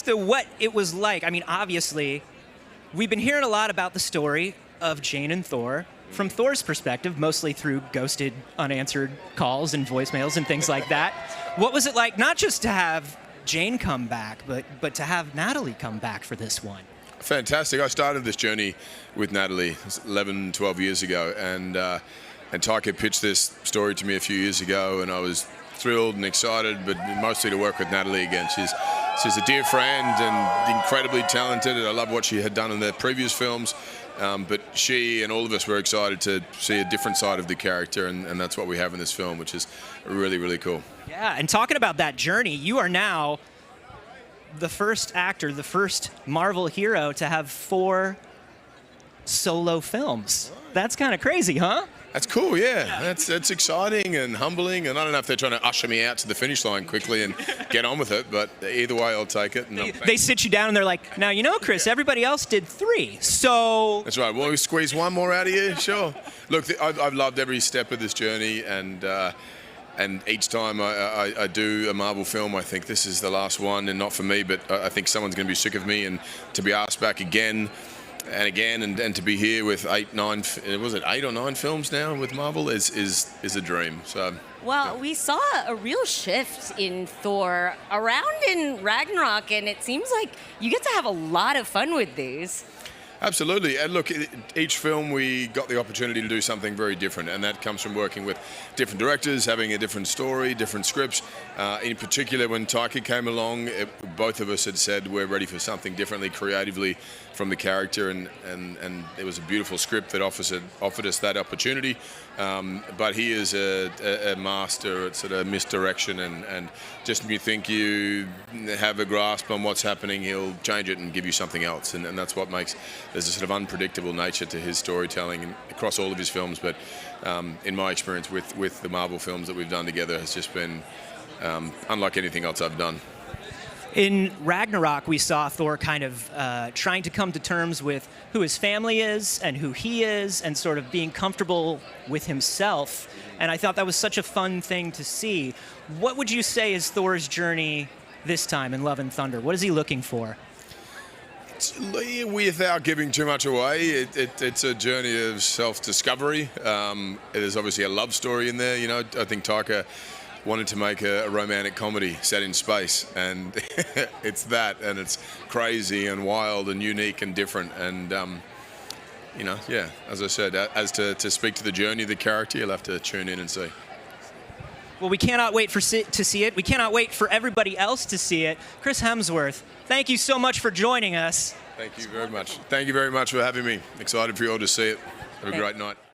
to what it was like. I mean, obviously, we've been hearing a lot about the story of Jane and Thor from Thor's perspective, mostly through ghosted, unanswered calls and voicemails and things like that. What was it like, not just to have Jane come back, but to have Natalie come back for this one? Fantastic. I started this journey with Natalie 11, 12 years ago, and Taika pitched this story to me a few years ago, and I was thrilled and excited, but mostly to work with Natalie again. She's a dear friend and incredibly talented, and I love what she had done in the previous films. But she and all of us were excited to see a different side of the character, and that's what we have in this film, which is really, really cool. Yeah, and talking about that journey, you are now the first actor, the first Marvel hero to have 4 solo films. That's kind of crazy, huh? That's cool, yeah. That's exciting and humbling, and I don't know if they're trying to usher me out to the finish line quickly and get on with it, but either way, I'll take it. And they sit you down and they're like, now, you know, Chris, everybody else did 3, so... That's right. Well, we squeeze one more out of you? Sure. Look, I've loved every step of this journey, and each time I do a Marvel film, I think this is the last one, and not for me, but I think someone's going to be sick of me, and to be asked back again and again, and to be here with 8 or 9 films now with Marvel is a dream. So. Well, we saw a real shift in Thor around in Ragnarok, and it seems like you get to have a lot of fun with these. Absolutely. And look, each film we got the opportunity to do something very different, and that comes from working with different directors, having a different story, different scripts. In particular, when Taika came along, both of us had said we're ready for something differently creatively from the character, and it was a beautiful script that offered us that opportunity. But he is a master at sort of misdirection, and just when you think you have a grasp on what's happening, he'll change it and give you something else, and that's what makes there's a sort of unpredictable nature to his storytelling across all of his films. But in my experience with the Marvel films that we've done together has just been unlike anything else I've done. In Ragnarok, we saw Thor kind of trying to come to terms with who his family is and who he is, and sort of being comfortable with himself. And I thought that was such a fun thing to see. What would you say is Thor's journey this time in Love and Thunder? What is he looking for? Without giving too much away, it's a journey of self-discovery. There's obviously a love story in there. You know, I think Taika wanted to make a romantic comedy set in space, and it's that, and it's crazy and wild and unique and different. And you know, yeah, as I said, as to speak to the journey of the character, you'll have to tune in and see. Well, we cannot wait to see it. We cannot wait for everybody else to see it. Chris Hemswort, thank you so much for joining us. Thank you very much. Thank you very much for having me. Excited for you all to see it. Have a great night.